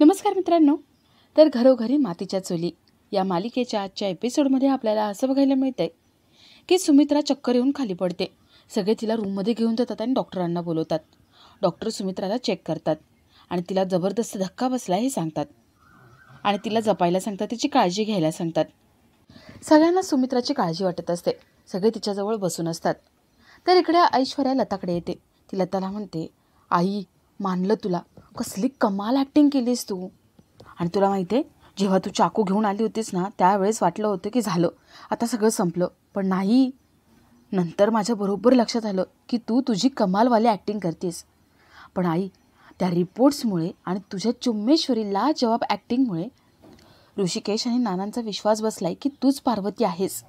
नमस्कार मित्रांनो. तर घरोघरी मातीच्या चुली या मालिकेच्या आजच्या एपिसोडमध्ये आपल्याला असं बघायला मिळतंय की सुमित्रा चक्कर येऊन खाली पडते. सगळे तिला रूममध्ये घेऊन जातात आणि डॉक्टरांना बोलवतात. डॉक्टर सुमित्राला चेक करतात आणि तिला जबरदस्त धक्का बसला हे सांगतात आणि तिला जपायला सांगतात, तिची काळजी घ्यायला सांगतात. सगळ्यांना सुमित्राची काळजी वाटत असते. सगळे तिच्याजवळ बसून असतात. तर इकडे ऐश्वर्या लताकडे येते. ती लताला म्हणते, आई मानलं तुला, कसली कमाल ॲक्टिंग केलीस तू. आणि तुला माहिती आहे, जेव्हा तू चाकू घेऊन आली होतीस ना, त्यावेळेस वाटलं होतं की झालं, आता सगळं संपलं. पण नाही, नंतर माझ्या बरोबर लक्षात आलं की तू तुझी कमालवाली ॲक्टिंग करतेस. पण आई, त्या रिपोर्ट्समुळे आणि तुझ्या चुम्मेश्वरी लाजवाब ॲक्टिंगमुळे ऋषिकेश आणि नानांचा विश्वास बसलाय की तूच पार्वती आहेस.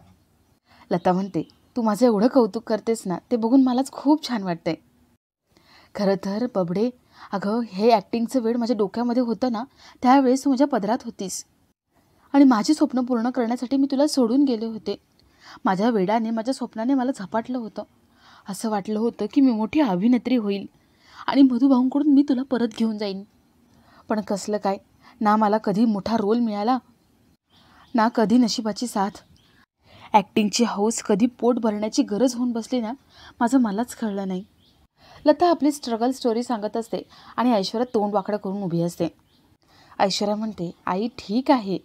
लता म्हणते, तू माझं एवढं कौतुक करतेस ना, ते बघून मलाच खूप छान वाटतंय. खरं तर बबडे, अगं हे ॲक्टिंगचं वेळ माझ्या डोक्यामध्ये होतं ना, त्यावेळेस तू माझ्या पदरात होतीस आणि माझी स्वप्न पूर्ण करण्यासाठी मी तुला सोडून गेले होते. माझ्या वेडाने, माझ्या स्वप्नाने मला झपाटलं होतं. असं वाटलं होतं की मी मोठी अभिनेत्री होईल आणि मधुभाऊंकडून मी तुला परत घेऊन जाईन. पण कसलं काय, ना मला कधी मोठा रोल मिळाला, ना कधी नशिबाची साथ. ॲक्टिंगची हौस कधी पोट भरण्याची गरज होऊन बसली ना, माझं मलाच कळलं नाही. लता आपली स्ट्रगल स्टोरी सांगत असते आणि ऐश्वर्या तोंड वाकडं करून उभी असते. ऐश्वर्या म्हणते, आई ठीक आहे,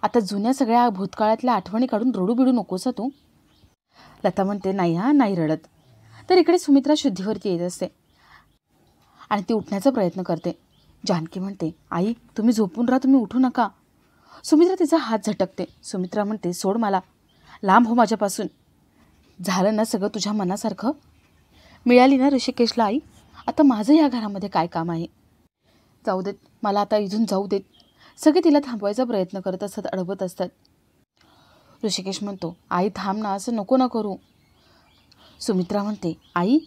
आता जुन्या सगळ्या भूतकाळातल्या आठवणी काढून रडू बिडू नकोस तू. लता म्हणते, नाही हा, नाही रडत. तर इकडे सुमित्रा शुद्धीवरती येत असते आणि ती उठण्याचा प्रयत्न करते. जानकी म्हणते, आई तुम्ही झोपून राहा, तुम्ही उठू नका. सुमित्रा तिचा हात झटकते. सुमित्रा म्हणते, सोड मला, लांब हो माझ्यापासून. झालं ना सगळं तुझ्या मनासारखं? मिळाली ना ऋषिकेशला आई? आता माझं या घरामध्ये काय काम आहे? जाऊ देत मला, आता इथून जाऊ देत. सगळे तिला थांबवायचा प्रयत्न करत असतात, अडवत असतात. ऋषिकेश म्हणतो, आई थांब ना, असं नको ना करू. सुमित्रा म्हणते, आई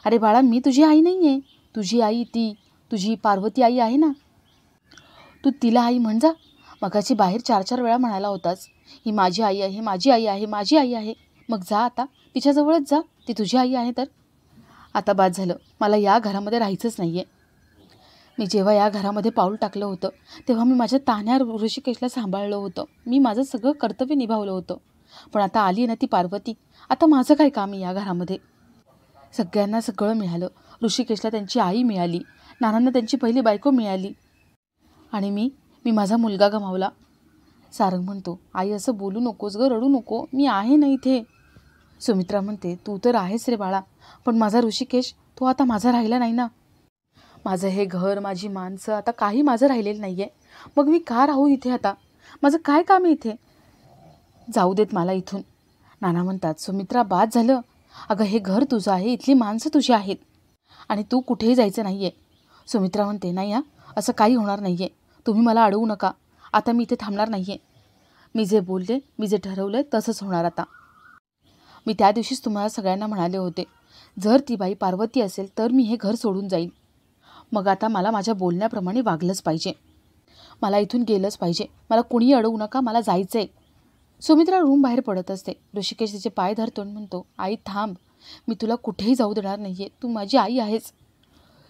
अरे बाळा, मी तुझी आई नाही आहे. तुझी आई ती तुझी पार्वती आई आहे ना, तू तिला आई म्हण जा. मगाची बाहेर 4-4 वेळा म्हणाला होतास, ही माझी आई आहे, माझी आई आहे, माझी आई आहे. मग जा आता तिच्याजवळच जा, ती तुझी आई आहे तर. आता बाद झालं, मला या घरामध्ये राहायचंच नाही आहे. मी जेव्हा या घरामध्ये पाऊल टाकलं होतं तेव्हा मी माझ्या तान्ह्या ऋषिकेशला सांभाळलं होतं. मी माझं सगळं कर्तव्य निभावलं होतं. पण आता आली ना ती पार्वती, आता माझं काय काम आहे या घरामध्ये? सगळ्यांना सगळं मिळालं. ऋषिकेशला त्यांची आई मिळाली, नानांना त्यांची पहिली बायको मिळाली आणि मी माझा मुलगा गमावला. सारंग म्हणतो, आई असं बोलू नकोस गं, रडू नको, मी आहे ना इथे. सुमित्रा म्हणते, तू तर आहेस रे बाळा, पण माझा ऋषिकेश, तो आता माझा राहिला नाही ना. माझं हे घर, माझी माणसं, आता काही माझं राहिलेलं नाही आहे. मग मी का राहू इथे आता? माझं काय काम आहे इथे? जाऊ देत मला इथून. नाना म्हणतात, सुमित्रा बाद झालं. अगं हे घर तुझं आहे, इथली माणसं तुझी आहेत आणि तू कुठेही जायचं नाही आहे. सुमित्रा म्हणते, नाही असं काही होणार नाही आहे. तुम्ही मला अडवू नका. आता मी इथे थांबणार नाही आहे. मी जे बोलले, मी जे ठरवलं तसंच होणार आता. मी त्या दिवशीच तुम्हाला सगळ्यांना म्हणाले होते, जर ती बाई पार्वती असेल तर मी हे घर सोडून जाईल. मग आता मला माझ्या बोलण्याप्रमाणे वागलंच पाहिजे. मला इथून गेलंच पाहिजे. मला कुणीही अडवू नका, मला जायचं आहे. सुमित्रा रूम बाहेर पडत असते. ऋषिकेश तिचे पाय धरतो आणि म्हणतो, आई थांब, मी तुला कुठेही जाऊ देणार नाही आहे. तू माझी आई आहेस.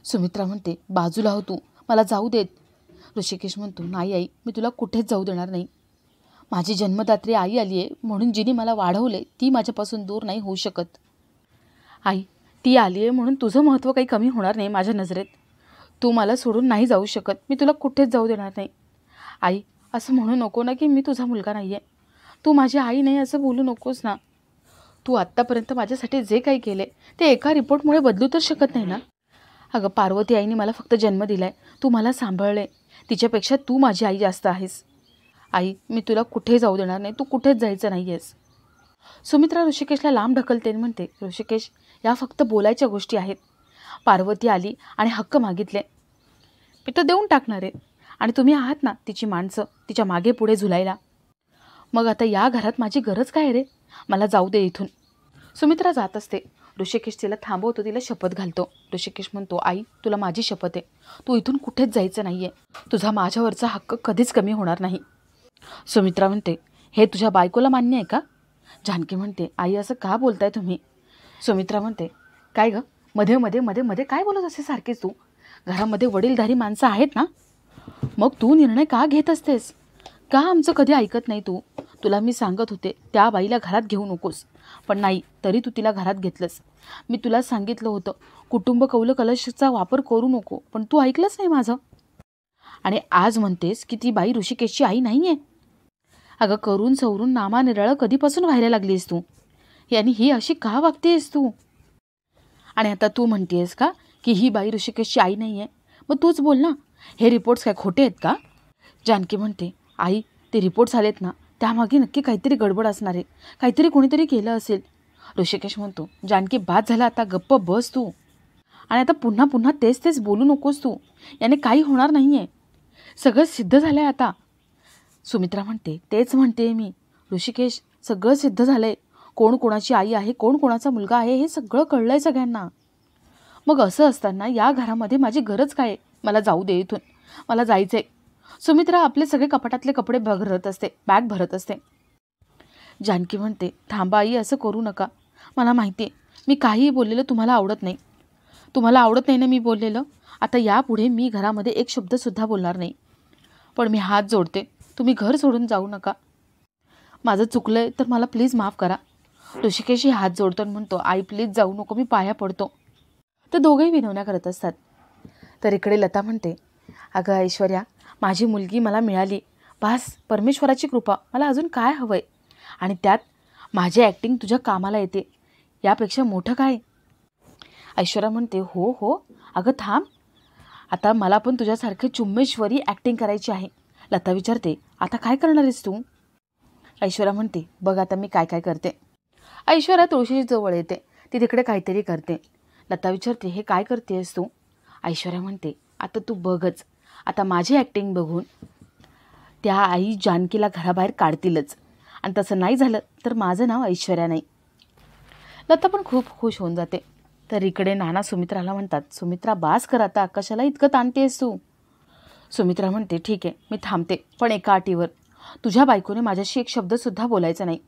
सुमित्रा म्हणते, बाजूला हो तू, मला जाऊ देत. ऋषिकेश म्हणतो, नाही आई, मी तुला कुठेच जाऊ देणार नाही. माझी जन्मदात्री आई आली आहे म्हणून जिने मला वाढवले ती माझ्यापासून दूर नाही होऊ शकत. आई, ती आली आहे म्हणून तुझं महत्त्व काही कमी होणार नाही माझ्या नजरेत. तू मला सोडून नाही जाऊ शकत. मी तुला कुठेच जाऊ देणार नाही. आई, असं म्हणू नको ना की मी तुझा मुलगा नाही आहे. तू माझी आई नाही असं बोलू नकोस ना. तू आत्तापर्यंत माझ्यासाठी जे काही केले ते एका रिपोर्टमुळे बदलू तर शकत नाही ना. अगं पार्वती आईने मला फक्त जन्म दिला आहे, तू मला सांभाळले. तिच्यापेक्षा तू माझी आई जास्त आहेस. आई, मी तुला कुठे जाऊ देणार नाही. तू कुठेच जायचं नाही आहेस. सुमित्रा ऋषिकेशला लांब ढकलते आणि म्हणते, ऋषिकेश, या फक्त बोलायच्या गोष्टी आहेत. पार्वती आली आणि हक्क मागितले, मी तर देऊन टाकणार आहे. आणि तुम्ही आहात ना तिची माणसं, तिच्या मागे पुढे झुलायला. मग आता या घरात माझी गरज काय रे? मला जाऊ दे इथून. सुमित्रा जात असते. ऋषिकेश तिला थांबवतो, तिला शपथ घालतो. ऋषिकेश म्हणतो, आई तुला माझी शपथ आहे, तू इथून कुठेच जायचं नाही आहे. तुझा माझ्यावरचा हक्क कधीच कमी होणार नाही. सुमित्रा म्हणते, हे तुझ्या बायकोला मान्य आहे का? जानकी म्हणते, आई असं का बोलताय तुम्ही? सुमित्रा म्हणते, काय गं, मध्ये मध्ये मध्ये मध्ये काय बोलत असे सारखीच तू? घरामध्ये वडीलधारी माणसं आहेत ना. मग तू निर्णय का घेत असतेस? का आमचं कधी ऐकत नाही तू? तुला मी सांगत होते त्या बाईला घरात घेऊ नकोस, पण नाही, तरी तू तिला घरात घेतलंस. मी तुला सांगितलं होतं कुटुंब कौल कलशचा वापर करू नको, पण तू ऐकलंच नाही माझं. आणि आज म्हणतेस की ती बाई ऋषिकेशची आई नाही आहे. अगं करून सवरून नामानिराळं कधीपासून व्हायला लागलीस तू? आणि ही अशी का वागतेस तू? आणि आता तू म्हणतेस का की ही बाई ऋषिकेशची आई नाही आहे? मग तूच बोल ना, हे रिपोर्ट्स काय खोटे आहेत का? जानकी म्हणते, आई ते रिपोर्ट्स आलेत ना, त्यामागे नक्की काहीतरी गडबड असणार आहे, काहीतरी कोणीतरी केलं असेल. ऋषिकेश म्हणतो, जानकी बाद झाला, आता गप्प बस तू. आणि आता पुन्हा पुन्हा तेच तेच बोलू नकोस तू, याने काही होणार नाही आहे, सगळं सिद्ध झालं आहे आता. सुमित्रा म्हणते, तेच म्हणते मी ऋषिकेश, सगळं सिद्ध झालं आहे. कोण कोणाची आई आहे, कोण कोणाचा मुलगा आहे, हे सगळं कळलं आहे सगळ्यांना. मग असं असताना या घरामध्ये माझी गरज काय? मला जाऊ दे इथून, मला जायचं आहे. सुमित्रा आपले सगळे कपाटातले कपडे बॅग भरत असते. जानकी म्हणते, थांबा आई, असं करू नका. मला माहिती आहे मी काहीही बोललेलं तुम्हाला आवडत नाही. तुम्हाला आवडत नाही ना मी बोललेलं. आता यापुढे मी घरामध्ये एक शब्दसुद्धा बोलणार नाही. पण मी हात जोडते, तुम्ही घर सोडून जाऊ नका. माझं चुकलं आहे तर मला प्लीज माफ करा. ऋषिकेशही हात जोडतो म्हणतो, आई प्लीज जाऊ नको, मी पाया पडतो. तर दोघेही विनवण्या करत असतात. तर इकडे लता म्हणते, अगं ऐश्वर्या, माझी मुलगी मला मिळाली, बस परमेश्वराची कृपा, मला अजून काय हवं आहे? आणि त्यात माझी ॲक्टिंग तुझ्या कामाला येते, यापेक्षा मोठं काय? ऐश्वर्या म्हणते, हो हो, अगं थांब, आता मला पण तुझ्यासारखे चुम्मेश्वरी ॲक्टिंग करायची आहे. लता विचारते, आता काय करणार आहेस तू? ऐश्वर्या म्हणते, बघ आता मी काय काय करते. ऐश्वर्या तुळशीची जवळ येते, ती तिकडे काहीतरी करते. लता विचारते, हे काय करतेस तू? ऐश्वर्या म्हणते, आता तू बघच, आता माझी ॲक्टिंग बघून त्या आई जानकीला घराबाहेर काढतीलच, आणि तसं नाही झालं तर माझं नाव ऐश्वर्या नाही. लता पण खूप खुश होऊन जाते. तर इकडे नाना सुमित्राला म्हणतात, सुमित्रा बास कर आता, कशाला इतकं ताणतेस तू? सुमित्रा म्हणते, ठीक आहे मी थांबते, पण एका अटीवर, तुझ्या बायकोने माझ्याशी एक शब्दसुद्धा बोलायचा नाही.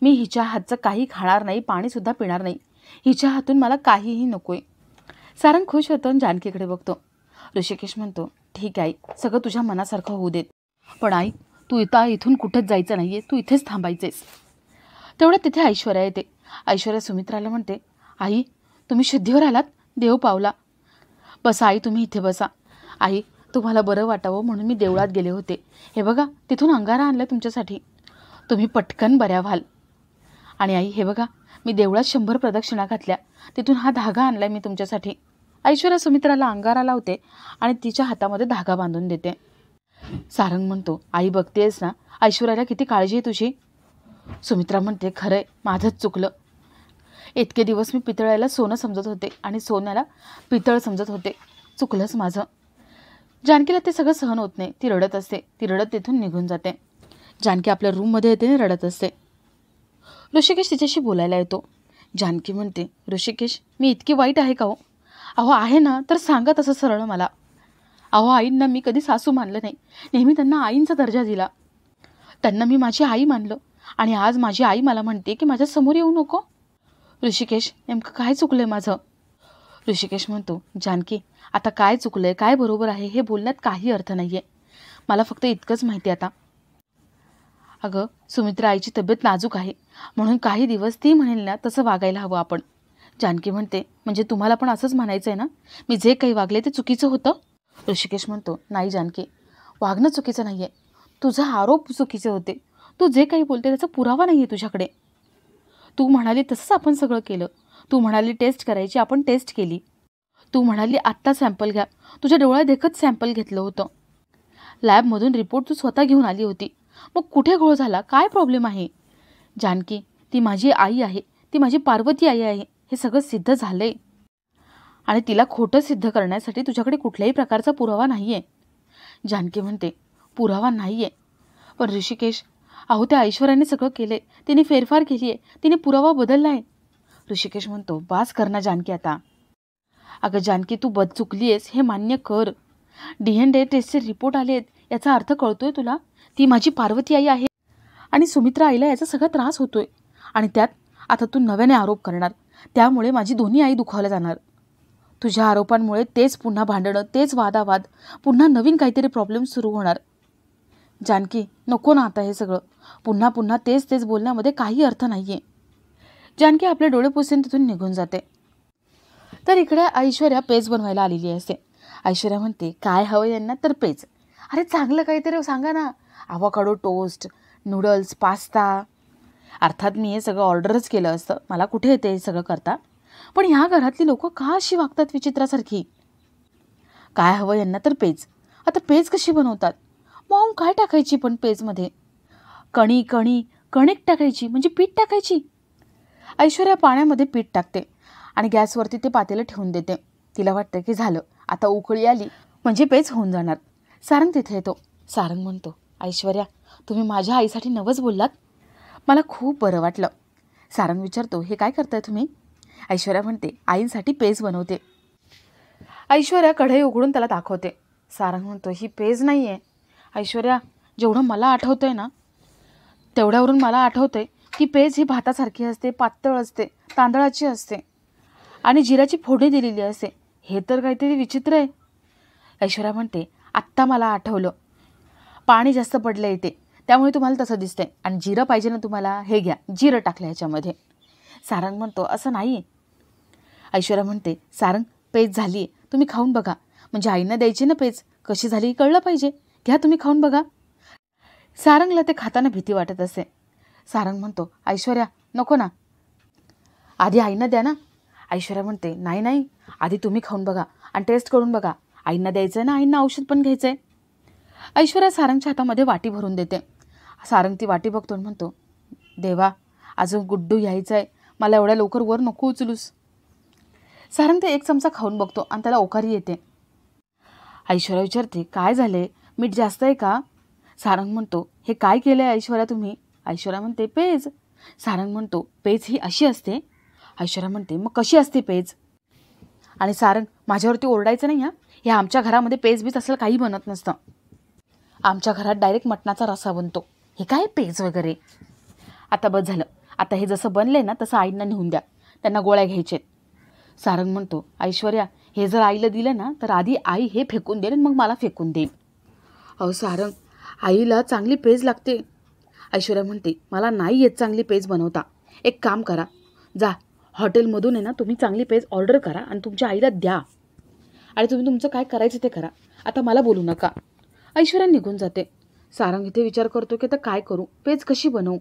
मी हिच्या हातचं काही खाणार नाही, पाणीसुद्धा पिणार नाही, हिच्या हातून मला काहीही नको आहे. सारंग खुश होतो आणि जानकीकडे बघतो. ऋषिकेश म्हणतो, ठीक आहे, सगळं तुझ्या मनासारखं होऊ देत, पण आई तू इथून कुठेच जायचं नाही आहे, तू इथेच थांबायचेस. तेवढ्यात तिथे ऐश्वर्या येते. ऐश्वर्या सुमित्राला म्हणते, आई तुम्ही शुद्धीवर आलात, देव पावला. बसा आई, तुम्ही इथे बसा. आई तुम्हाला बरं वाटावं म्हणून मी देवळात गेले होते, हे बघा तिथून अंगारा आणला तुमच्यासाठी, तुम्ही पटकन बऱ्या व्हाल. आणि आई हे बघा, मी देवळात 100 प्रदक्षिणा घातल्या, तिथून हा धागा आणलाय मी तुमच्यासाठी. ऐश्वर्या सुमित्राला अंगारा लावते आणि तिच्या हातामध्ये धागा बांधून देते. सारंग म्हणतो, आई बघतेस ना, ऐश्वर्याला किती काळजी आहे तुझी. सुमित्रा म्हणते, खरंय, माझंच चुकलं. इतके दिवस मी पितळाला सोनं समजत होते आणि सोन्याला पितळ समजत होते, चुकलंच माझं. जानकीला ते सगळं सहन होत नाही, ती रडत असते. ती रडत तिथून निघून जाते. जानकी आपल्या रूममध्ये येते आणि रडत असते. ऋषिकेश तिच्याशी बोलायला येतो. जानकी म्हणते, ऋषिकेश मी इतकी वाईट आहे का हो? अहो आहे ना, तर सांगा तसं सरळ मला. अहो आईंना मी कधी सासू मानलं नाही, नेहमी त्यांना आईंचा दर्जा दिला, त्यांना मी माझी आई मानलं, आणि आज माझी आई मला म्हणते की माझ्या समोर येऊ नको. ऋषिकेश नेमकं काय चुकलंय माझं? ऋषिकेश म्हणतो, जानकी आता काय चुकलंय, काय बरोबर आहे हे बोलण्यात काही अर्थ नाही आहे, मला फक्त इतकंच माहिती आता. अगं सुमित्रा आईची तब्येत नाजूक आहे, म्हणून काही दिवस ती म्हणेल ना तसं वागायला हवं आपण. जानकी म्हणते, म्हणजे तुम्हाला पण असंच म्हणायचं आहे ना, मी जे काही वागले ते चुकीचं होतं? ऋषिकेश म्हणतो, नाही जानकी, वागणं चुकीचं नाही आहे, तुझा आरोप चुकीचे होते, तू जे काही बोलते त्याचा पुरावा नाही आहे तुझ्याकडे. तू म्हणाली तसंच आपण सगळं केलं, तू म्हणाली टेस्ट करायची, आपण टेस्ट केली, तू म्हणाली आत्ता सॅम्पल घ्या, तुझ्या डोळ्या देखत सॅम्पल घेतलं होतं, लॅबमधून रिपोर्ट तू स्वतः घेऊन आली होती, मग कुठे घोळ झाला, काय प्रॉब्लेम आहे? जानकी ती माझी आई आहे, ती माझी पार्वती आई आहे, हे सगळं सिद्ध झालं आहे, आणि तिला खोटं सिद्ध करण्यासाठी तुझ्याकडे कुठल्याही प्रकारचा पुरावा नाही आहे. जानकी म्हणते, पुरावा नाही आहे, पण ऋषिकेश अहो त्या ऐश्वर्याने सगळं केलं आहे, तिने फेरफार केली आहे, तिने पुरावा बदलला आहे. ऋषिकेश म्हणतो, बास कर ना जानकी आता. अगं जानकी तू चुकली आहेस हे मान्य कर, DNA टेस्टचे रिपोर्ट आले आहेत, याचा अर्थ कळतोय तुला? ती माझी पार्वती आई आहे आणि सुमित्रा आईला याचा सगळा त्रास होतोय, आणि त्यात आता तू नव्याने आरोप करणार, त्यामुळे माझी दोन्ही आई दुखावल्या जाणार. तुझ्या आरोपांमुळे तेच पुन्हा भांडणं, तेच वादावाद, पुन्हा नवीन काहीतरी प्रॉब्लेम सुरू होणार. जानकी, नको ना आता हे सगळं. पुन्हा पुन्हा तेच तेच बोलण्यामध्ये काही अर्थ नाही आहे. जानकी आपले डोळे पुसून तिथून निघून जाते. तर इकडे ऐश्वर्या पेज बनवायला आलेली असते. ऐश्वर्या म्हणते, काय हवं यांना? तर पेज. अरे चांगलं काहीतरी सांगा ना. Avocado toast, noodles, pasta. अर्थात मी हे सगळं ऑर्डरच केलं असतं, मला कुठे येते हे सगळं करता. पण ह्या घरातली लोक का अशी वागतात विचित्रासारखी? काय हवं यांना? तर पेज. आता पेज कशी बनवतात? मॉम काय टाकायची पण पेजमध्ये? कणिक टाकायची, म्हणजे पीठ टाकायची. ऐश्वर्या पाण्यामध्ये पीठ टाकते आणि गॅसवरती ते पातेलं ठेवून देते. तिला वाटतं की झालं, आता उकळी आली म्हणजे पेज होऊन जाणार. सारंग तिथे येतो. सारंग म्हणतो, ऐश्वर्या, तुम्ही माझ्या आईसाठी नवंच बोललात, मला खूप बरं वाटलं. सारंग विचारतो, हे काय करताय तुम्ही? ऐश्वर्या म्हणते, आईंसाठी पेज बनवते. ऐश्वर्या कढई उघडून त्याला दाखवते. सारंग म्हणतो, ही पेज नाही आहे ऐश्वर्या. जेवढं मला आठवतंय ना, तेवढ्यावरून मला आठवतंय की पेज ही भातासारखी असते, पातळ असते, तांदळाची असते आणि जिऱ्याची फोडणी दिलेली असते. हे तर काहीतरी विचित्र आहे. ऐश्वर्या म्हणते, आत्ता मला आठवलं, पाणी जास्त पडलं इथे, त्यामुळे तुम्हाला तसं दिसतंय. आणि जिरं पाहिजे ना तुम्हाला, हे घ्या, जिरं टाकलं ह्याच्यामध्ये. सारंग म्हणतो, असं नाही. ऐश्वर्या म्हणते, सारंग, पेज झाली आहे, तुम्ही खाऊन बघा. म्हणजे आईंना द्यायची ना पेज, कशी झाली कळलं पाहिजे. घ्या, तुम्ही खाऊन बघा. सारंगला ते खाताना भीती वाटत असते. सारंग म्हणतो, ऐश्वर्या, नको ना, आधी आईंना द्या ना. ऐश्वर्या म्हणते, नाही नाही, आधी तुम्ही खाऊन बघा आणि टेस्ट करून बघा. आईंना द्यायचं आहे ना, आईंना औषध पण घ्यायचं आहे. ऐश्वर्या सारंगच्या हातामध्ये वाटी भरून देते. सारंग ती वाटी बघतो आणि म्हणतो, देवा, अजून गुड्डू यायचं आहे, मला एवढ्या लवकर वर नको उचलूस. सारंग ते एक चमचा खाऊन बघतो आणि त्याला ओकारी येते. ऐश्वर्या विचारते, काय झाले, मीठ जास्त आहे का? सारंग म्हणतो, हे काय केलं आहे ऐश्वर्या तुम्ही? ऐश्वर्या म्हणते, पेज. सारंग म्हणतो, पेज ही अशी असते? ऐश्वर्या म्हणते, मग कशी असते पेज? आणि सारंग, माझ्यावरती ओरडायचं नाही. ह्या आमच्या घरामध्ये पेज बीज असलं काही बनत नसतं. आमच्या घरात डायरेक्ट मटणाचा रस्सा बनतो. हे काय पेज वगैरे? आता बस झालं, आता हे जसं बनले ना तसं आईंना नेऊन द्या, त्यांना गोळ्या घ्यायचेत. सारंग म्हणतो, ऐश्वर्या, हे जर आईला दिलं ना तर आधी आई हे फेकून देईल आणि मग मला फेकून देईल. अहो सारंग, आईला चांगली पेज लागते. ऐश्वर्या म्हणते, मला नाही येत चांगली पेज बनवता. एक काम करा, जा हॉटेलमधून आहे ना तुम्ही चांगली पेज ऑर्डर करा आणि तुमच्या आईला द्या आणि तुम्ही तुमचं काय करायचं ते करा, आता मला बोलू नका. ऐश्वर्या निघून जाते. सारंग इथे विचार करतो की आता काय करू, पेज कशी बनवू?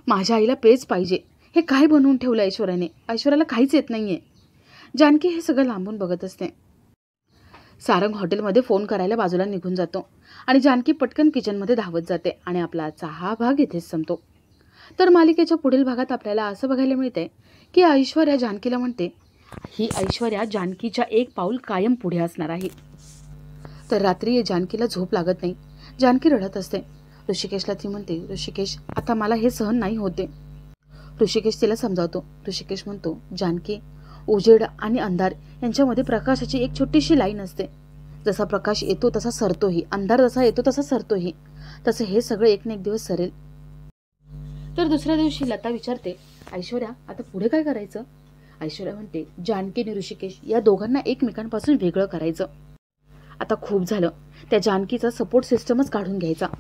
माझ्या आईला पेज पाहिजे. हे काय बनवून ठेवलं ऐश्वर्याने? ऐश्वर्याला काहीच येत नाही आहे. जानकी हे सगळं लांबून बघत असते. सारंग हॉटेलमध्ये फोन करायला बाजूला निघून जातो आणि जानकी पटकन किचनमध्ये धावत जाते आणि आपला आजचा हा भाग इथेच संपतो. तर मालिकेच्या पुढील भागात आपल्याला असं बघायला मिळतंय की ऐश्वर्या जानकीला म्हणते, ही ऐश्वर्या जानकीच्या एक पाऊल कायम पुढे असणार आहे. तर रात्री जानकीला झोप लागत नाही. जानकी रडत असते. ऋषिकेशला ती म्हणते, ऋषिकेश, आता मला हे सहन नाही होते. ऋषिकेश तिला समजावतो. ऋषिकेश म्हणतो, जानकी, उजेड आणि अंधार यांच्यामध्ये प्रकाशाची एक छोटीशी लाईन असते. जसा प्रकाश येतो तसा सरतोही, अंधार जसा येतो तसा सरतोही, तसं हे सगळं एक ना एक दिवस सरेल. तर दुसऱ्या दिवशी लता विचारते, ऐश्वर्या, आता पुढे काय करायचं? ऐश्वर्या म्हणते, जानकी आणि ऋषिकेश या दोघांना एकमेकांपासून वेगळं करायचं. आता खूप झालं, त्या जानकीचा सपोर्ट सिस्टमच काढून घ्यायचा.